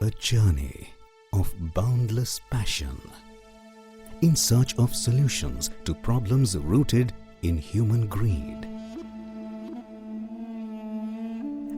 A journey of boundless passion in search of solutions to problems rooted in human greed.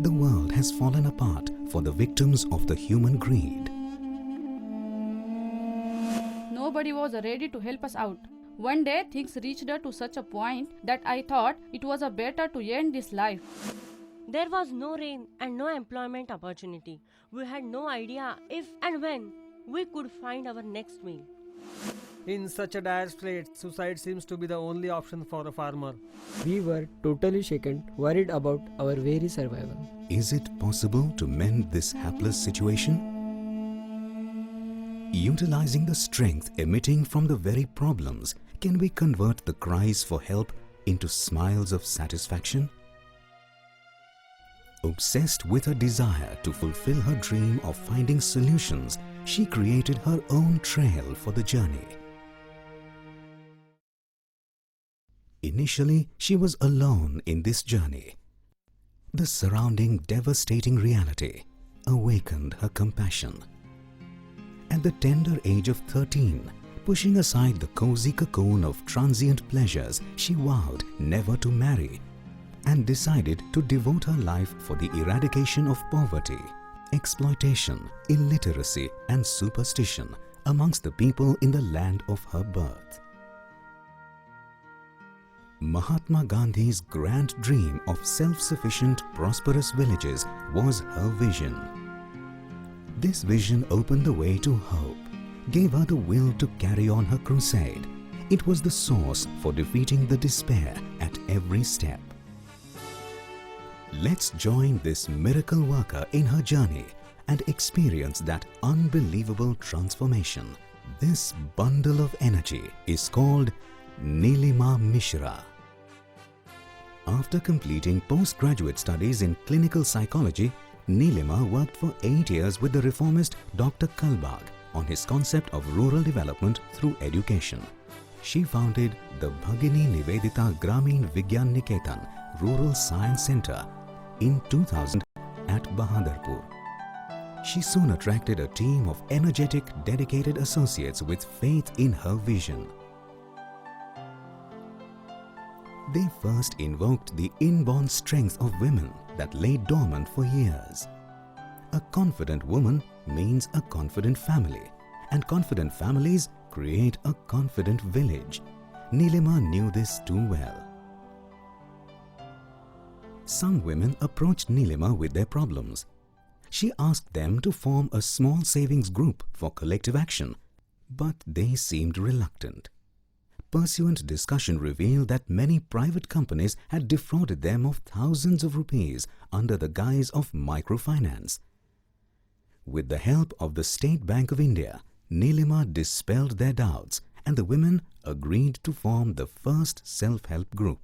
The world has fallen apart for the victims of the human greed. Nobody was ready to help us out. One day things reached to such a point that I thought it was better to end this life. There was no rain and no employment opportunity. We had no idea if and when we could find our next meal. In such a dire state, suicide seems to be the only option for a farmer. We were totally shaken, worried about our very survival. Is it possible to mend this hapless situation? Utilizing the strength emitting from the very problems, can we convert the cries for help into smiles of satisfaction? Obsessed with a desire to fulfill her dream of finding solutions, she created her own trail for the journey. Initially, she was alone in this journey. The surrounding devastating reality awakened her compassion. At the tender age of 13, pushing aside the cozy cocoon of transient pleasures, she vowed never to marry and decided to devote her life for the eradication of poverty, exploitation, illiteracy and superstition amongst the people in the land of her birth. Mahatma Gandhi's grand dream of self-sufficient, prosperous villages was her vision. This vision opened the way to hope, gave her the will to carry on her crusade. It was the source for defeating the despair at every step. Let's join this miracle worker in her journey and experience that unbelievable transformation. This bundle of energy is called Nileema Mishra. After completing postgraduate studies in clinical psychology, Nileema worked for 8 years with the reformist Dr. Kalbag on his concept of rural development through education. She founded the Bhagini Nivedita Gramin Vigyan Niketan Rural Science Center in 2000 at Bahadarapur. She soon attracted a team of energetic, dedicated associates with faith in her vision. They first invoked the inborn strength of women that lay dormant for years. A confident woman means a confident family, and confident families create a confident village. Nileema knew this too well. Some women approached Nileema with their problems. She asked them to form a small savings group for collective action, but they seemed reluctant. Pursuant discussion revealed that many private companies had defrauded them of thousands of rupees under the guise of microfinance. With the help of the State Bank of India, Nileema dispelled their doubts and the women agreed to form the first self-help group.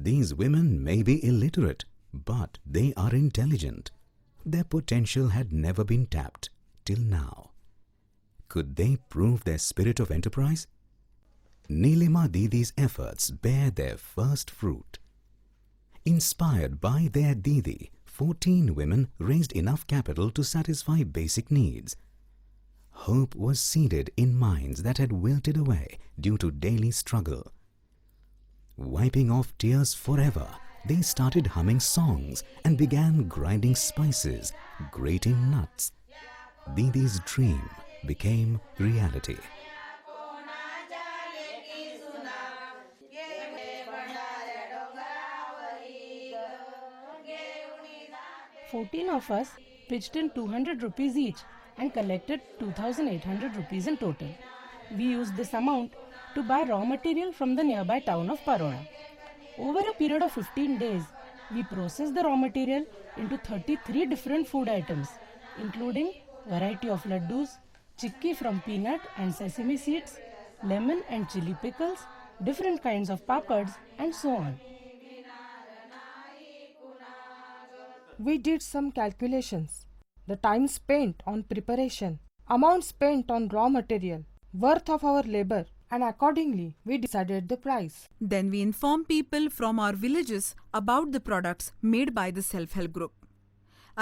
These women may be illiterate, but they are intelligent. Their potential had never been tapped till now. Could they prove their spirit of enterprise? Nileema Didi's efforts bear their first fruit. Inspired by their Didi, 14 women raised enough capital to satisfy basic needs. Hope was seeded in minds that had wilted away due to daily struggle. Wiping off tears forever, they started humming songs and began grinding spices, grating nuts. Didi's dream became reality. 14 of us pitched in 200 rupees each and collected 2,800 rupees in total. We used this amount to buy raw material from the nearby town of Parona. Over a period of 15 days, we processed the raw material into 33 different food items, including variety of laddus, chikki from peanut and sesame seeds, lemon and chili pickles, different kinds of papads, and so on. We did some calculations. The time spent on preparation, amount spent on raw material, worth of our labor, and accordingly we decided the price. Then we informed people from our villages about the products made by the self-help group.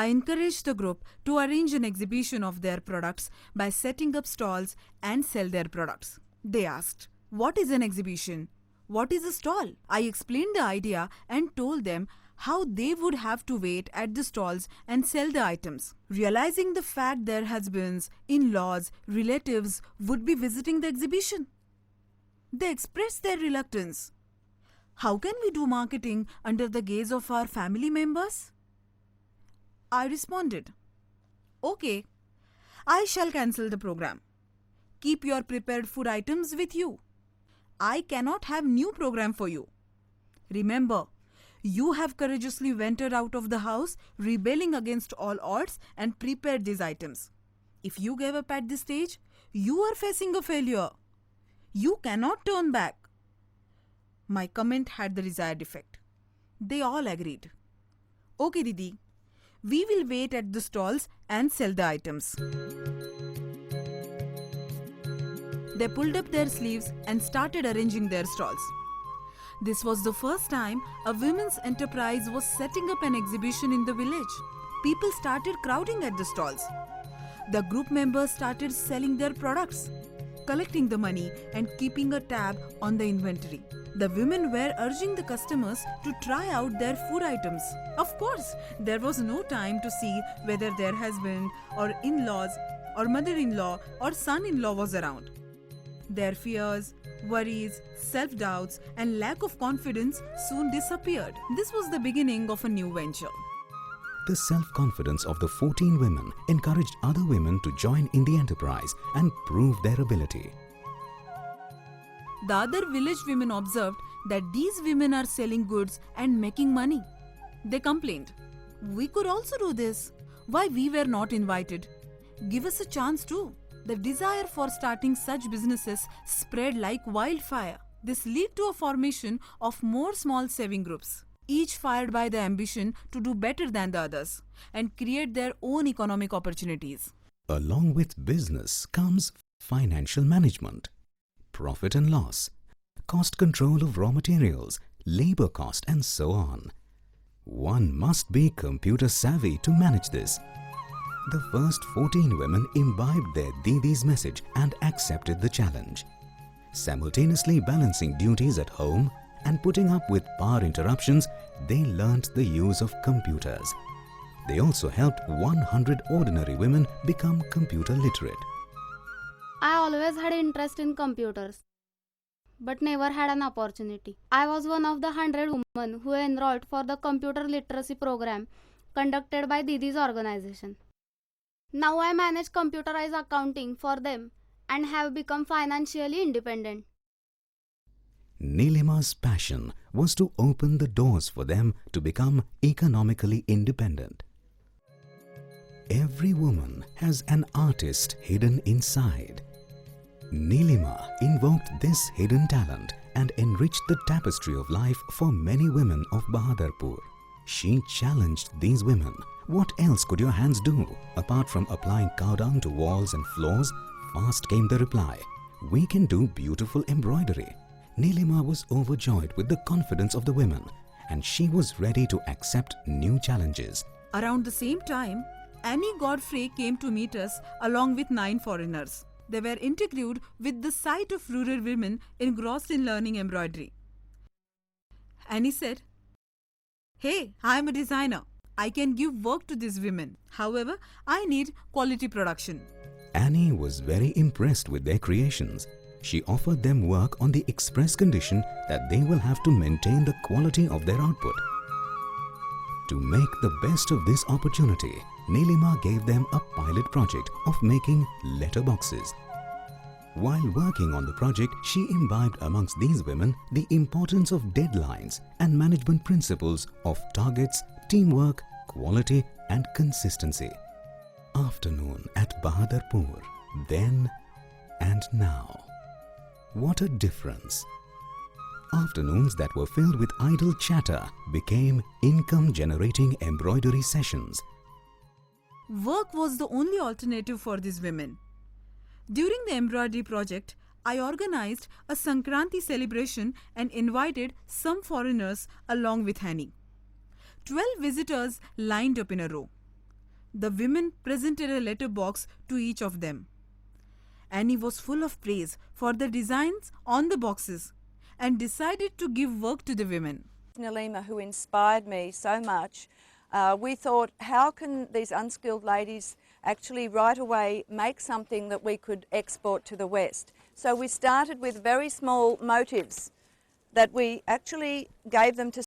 I encouraged the group to arrange an exhibition of their products by setting up stalls and sell their products. They asked, "What is an exhibition? What is a stall?" I explained the idea and told them how they would have to wait at the stalls and sell the items. Realizing the fact their husbands, in-laws, relatives would be visiting the exhibition, they expressed their reluctance. How can we do marketing under the gaze of our family members? I responded, "Okay, I shall cancel the program. Keep your prepared food items with you. I cannot have new program for you. Remember, you have courageously ventured out of the house, rebelling against all odds and prepared these items. If you gave up at this stage, you are facing a failure. You cannot turn back." My comment had the desired effect. They all agreed. "Okay, Didi, we will wait at the stalls and sell the items." They pulled up their sleeves and started arranging their stalls. This was the first time a women's enterprise was setting up an exhibition in the village. People started crowding at the stalls. The group members started selling their products, collecting the money and keeping a tab on the inventory. The women were urging the customers to try out their food items. Of course, there was no time to see whether their husband or in-laws or mother-in-law or son-in-law was around. Their fears, worries, self-doubts and lack of confidence soon disappeared. This was the beginning of a new venture. The self-confidence of the 14 women encouraged other women to join in the enterprise and prove their ability. The other village women observed that these women are selling goods and making money. They complained, "We could also do this. Why we were not invited? Give us a chance too." The desire for starting such businesses spread like wildfire. This led to a formation of more small saving groups, each fired by the ambition to do better than the others and create their own economic opportunities. Along with business comes financial management, profit and loss, cost control of raw materials, labor cost and so on. One must be computer savvy to manage this. The first 14 women imbibed their Didi's message and accepted the challenge. Simultaneously balancing duties at home and putting up with power interruptions, they learnt the use of computers. They also helped 100 ordinary women become computer literate. I always had interest in computers, but never had an opportunity. I was one of the 100 women who enrolled for the computer literacy program conducted by Didi's organization. Now I manage computerized accounting for them and have become financially independent. Nileema's passion was to open the doors for them to become economically independent. Every woman has an artist hidden inside. Nileema invoked this hidden talent and enriched the tapestry of life for many women of Bahadarapur. She challenged these women. What else could your hands do apart from applying cow dung to walls and floors? Fast came the reply, "We can do beautiful embroidery." Nileema was overjoyed with the confidence of the women and she was ready to accept new challenges. Around the same time, Annie Godfrey came to meet us along with 9 foreigners. They were interviewed with the sight of rural women engrossed in learning embroidery. Annie said, "Hey, I am a designer. I can give work to these women. However, I need quality production." Annie was very impressed with their creations. She offered them work on the express condition that they will have to maintain the quality of their output. To make the best of this opportunity, Nileema gave them a pilot project of making letterboxes. While working on the project, she imbibed amongst these women the importance of deadlines and management principles of targets, teamwork, quality and consistency. Afternoon at Bahadarapur, then and now. What a difference! Afternoons that were filled with idle chatter became income-generating embroidery sessions. Work was the only alternative for these women. During the embroidery project, I organized a Sankranti celebration and invited some foreigners along with Annie. 12 visitors lined up in a row. The women presented a letter box to each of them. Annie was full of praise for the designs on the boxes and decided to give work to the women. Nileema, who inspired me so much, we thought, how can these unskilled ladies actually right away make something that we could export to the West? So we started with very small motifs that we actually gave them to